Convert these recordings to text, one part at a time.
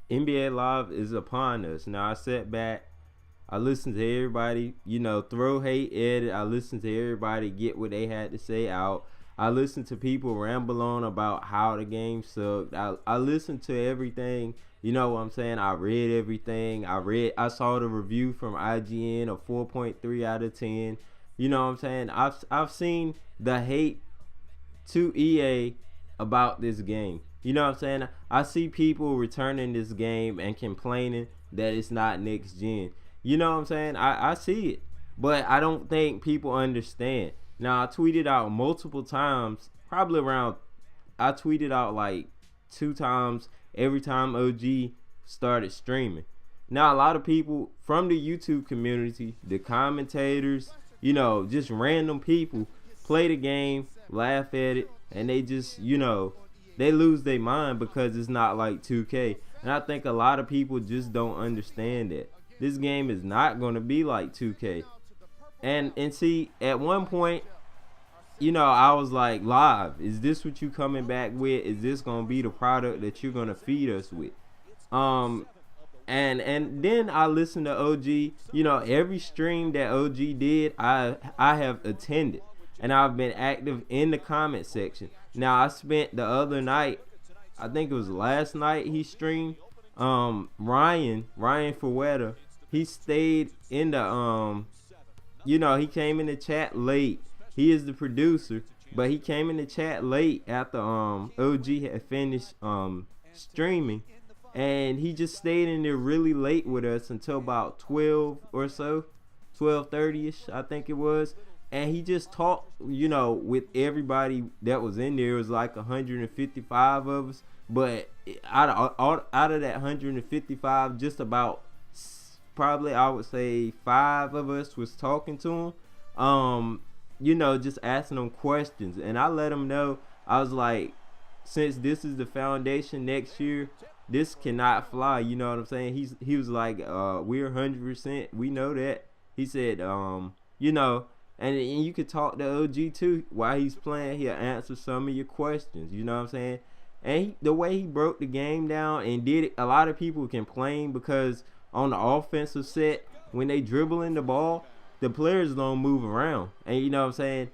NBA Live is upon us. Now I sat back, I listened to everybody, throw hate at it. I listened to everybody get what they had to say out. I listened to people ramble on about how the game sucked. I listened to everything. You know what I'm saying? I read everything. I saw the review from IGN of 4.3 out of 10. You know what I'm saying? I've seen the hate to EA about this game. You know what I'm saying? I see people returning this game and complaining that it's not next gen. You know what I'm saying? I see it. But I don't think people understand. Now, I tweeted out multiple times, probably around, I tweeted out like 2 times every time OG started streaming. Now, a lot of people from the YouTube community, the commentators, just random people play the game, laugh at it, and they just, they lose their mind because it's not like 2K. And I think a lot of people just don't understand that. This game is not going to be like 2K. And see, at one point, I was like, Live, is this what you coming back with? Is this going to be the product that you're going to feed us with? And then I listened to OG. Every stream that OG did, I have attended. And I've been active in the comment section. Now, I spent the other night, I think it was last night he streamed, Ryan Fueta, he stayed in the, he came in the chat late. He is the producer, but he came in the chat late after OG had finished streaming, and he just stayed in there really late with us until about 12 or so, 12:30ish, I think it was. And he just talked, with everybody that was in there. It was like 155 of us, but out of that 155, just about probably I would say 5 of us was talking to him. Just asking them questions, and I let him know. I was like, since this is the foundation next year, this cannot fly. You know what I'm saying? He was like, we're 100%. We know that. He said, and you could talk to OG too while he's playing. He'll answer some of your questions. You know what I'm saying? And the way he broke the game down and did it, a lot of people complain because on the offensive set, when they dribbling the ball, the players don't move around. And you know what I'm saying?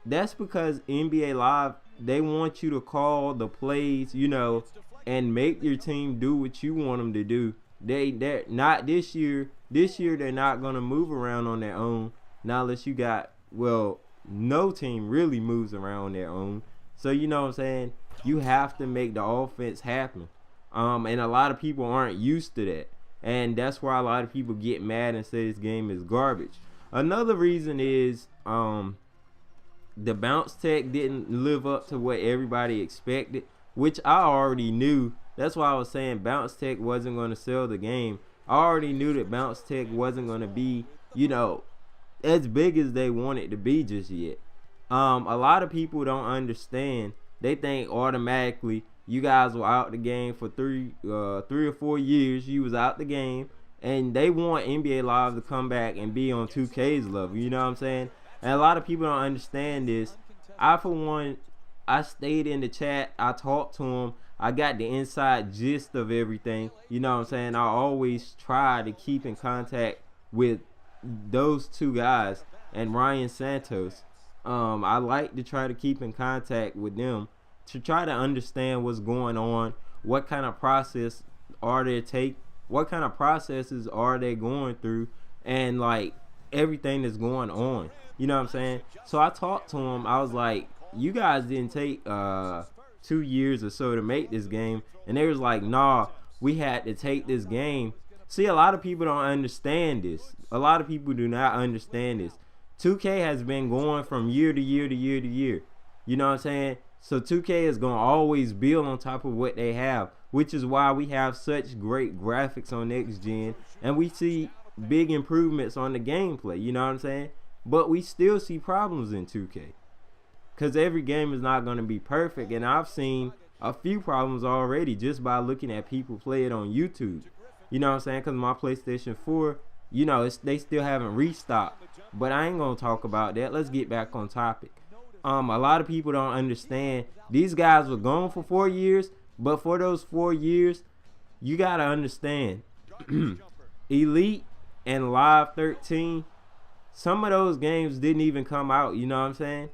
That's because NBA Live, they want you to call the plays, and make your team do what you want them to do. They're not this year. This year, they're not going to move around on their own. Not unless you got, no team really moves around on their own. So, you know what I'm saying? You have to make the offense happen. And a lot of people aren't used to that. And that's why a lot of people get mad and say this game is garbage. Another reason is the bounce tech didn't live up to what everybody expected, which I already knew. That's why I was saying bounce tech wasn't going to sell the game. I already knew that bounce tech wasn't going to be, as big as they want it to be just yet. A lot of people don't understand. They think automatically you guys were out the game for 3 or 4 years. You was out the game, and they want NBA Live to come back and be on 2K's level. You know what I'm saying? And a lot of people don't understand this. I, for one, I stayed in the chat. I talked to them. I got the inside gist of everything. You know what I'm saying? I always try to keep in contact with those 2 guys and Ryan Santos. I like to try to keep in contact with them to try to understand what's going on, what kind of process what kind of processes are they going through, and like everything that's going on. You know what I'm saying? So I talked to him. I was like, you guys didn't take 2 years or so to make this game. And they was like, nah, we had to take this game. See, a lot of people don't understand this. A lot of people do not understand this. 2K has been going from year to year to year to year. You know what I'm saying? So 2K is going to always build on top of what they have, which is why we have such great graphics on next gen, and we see big improvements on the gameplay. You know what I'm saying? But we still see problems in 2K because every game is not going to be perfect, and I've seen a few problems already just by looking at people play it on YouTube. You know what I'm saying? Because my PlayStation 4, they still haven't restocked. But I ain't going to talk about that. Let's get back on topic. A lot of people don't understand. These guys were gone for 4 years, but for those 4 years, you gotta understand, Elite and Live 13, some of those games didn't even come out. You know what I'm saying?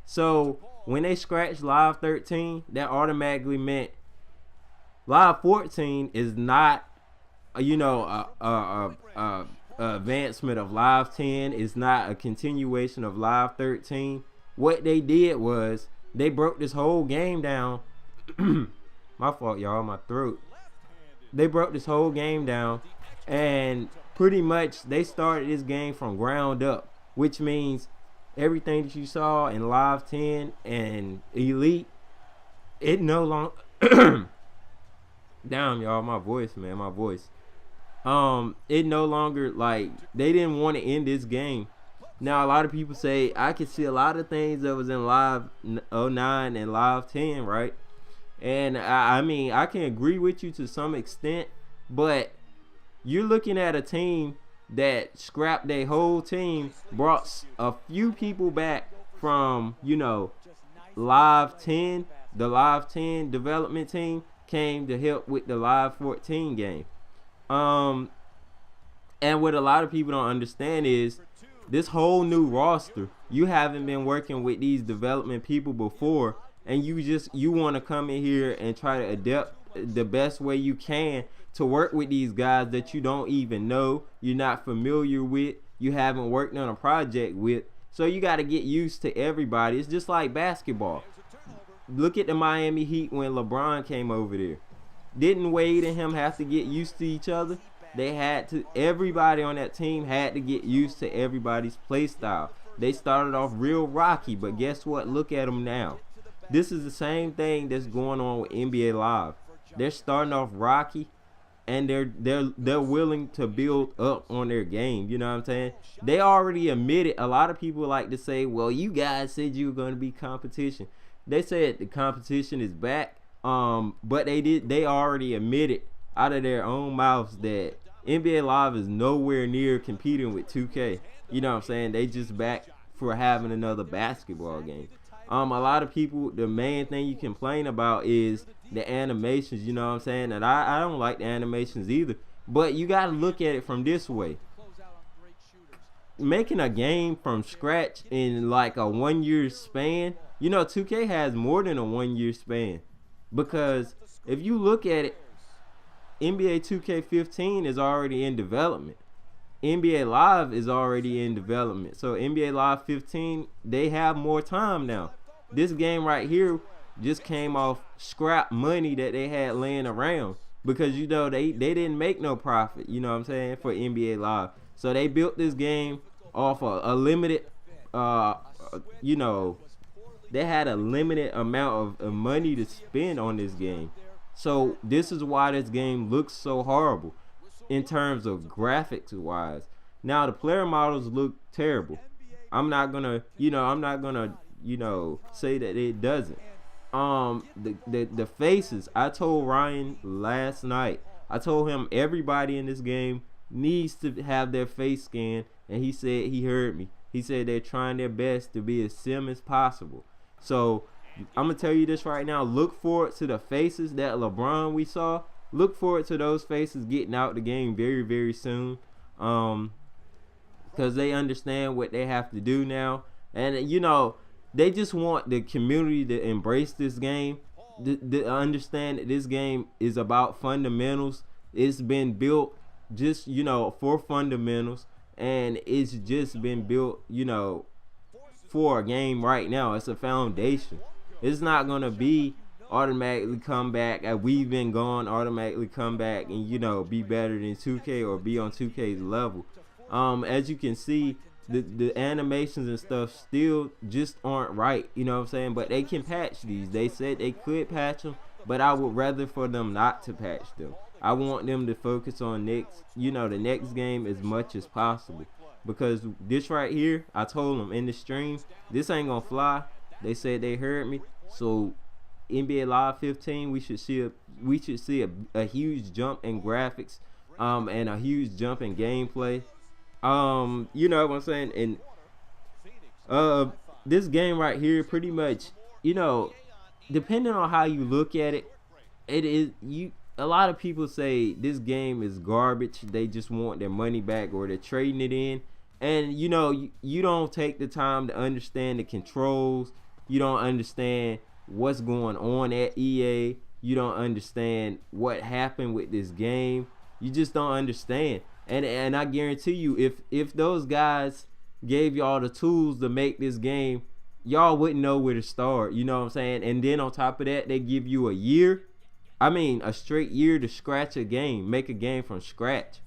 So when they scratched Live 13, that automatically meant Live 14 is not, a advancement of Live 10. It's not a continuation of Live 13. What they did was they broke this whole game down. My fault, y'all. My throat. They broke this whole game down, and pretty much they started this game from ground up, which means everything that you saw in Live 10 and Elite, it no longer damn, y'all, my voice, man, my voice. It no longer, like, they didn't want to end this game. Now, a lot of people say, I can see a lot of things that was in Live 09 and Live 10, right? And I mean, I can agree with you to some extent, but you're looking at a team that scrapped their whole team, brought a few people back from, Live 10. The Live 10 development team came to help with the Live 14 game. And what a lot of people don't understand is this whole new roster, you haven't been working with these development people before, and you want to come in here and try to adapt the best way you can to work with these guys that you don't even know, you're not familiar with, you haven't worked on a project with. So you got to get used to everybody. It's just like basketball. Look at the Miami Heat when LeBron came over there. Didn't Wade and him have to get used to each other? They had to. Everybody on that team had to get used to everybody's play style. They started off real rocky, but guess what? Look at them now. This is the same thing that's going on with NBA Live. They're starting off rocky, and they're willing to build up on their game. You know what I'm saying? They already admitted. A lot of people like to say, "Well, you guys said you were going to be competition." They said the competition is back. But they already admitted out of their own mouths that NBA Live is nowhere near competing with 2K. You know what I'm saying? They just back for having another basketball game. A lot of people, the main thing you complain about is the animations. You know what I'm saying? And I don't like the animations either. But you got to look at it from this way. Making a game from scratch in like a 1 year span, 2K has more than a 1 year span. Because if you look at it, NBA 2K15 is already in development. NBA Live is already in development. So NBA Live 15, they have more time now. This game right here just came off scrap money that they had laying around. Because, they didn't make no profit, you know what I'm saying, for NBA Live. So they built this game off a limited, they had a limited amount of money to spend on this game. So this is why this game looks so horrible in terms of graphics wise. Now the player models look terrible. I'm not gonna say that it doesn't. The faces, I told Ryan last night, I told him everybody in this game needs to have their face scanned, and he said he heard me. He said they're trying their best to be as sim as possible. So I'm gonna tell you this right now. Look forward to the faces that LeBron we saw. Look forward to those faces getting out the game very, very soon. Because they understand what they have to do now. And they just want the community to embrace this game. To understand that this game is about fundamentals. It's been built just, for fundamentals. And it's just been built, for a game right now. It's a foundation. It's not going to be automatically come back. We've been gone, automatically come back and, be better than 2K or be on 2K's level. As you can see, the animations and stuff still just aren't right. You know what I'm saying? But they can patch these. They said they could patch them, but I would rather for them not to patch them. I want them to focus on the next game as much as possible. Because this right here, I told them in the stream, this ain't gonna fly. They said they heard me. So NBA Live 15, we should see a huge jump in graphics, and a huge jump in gameplay. You know what I'm saying? And this game right here, pretty much, depending on how you look at it, it is a lot of people say this game is garbage. They just want their money back or they're trading it in. And you don't take the time to understand the controls. You don't understand what's going on at EA. You don't understand what happened with this game. You just don't understand. And I guarantee you, if those guys gave y'all the tools to make this game, y'all wouldn't know where to start. You know what I'm saying? And then on top of that, they give you a year. I mean, a straight year to scratch a game, make a game from scratch.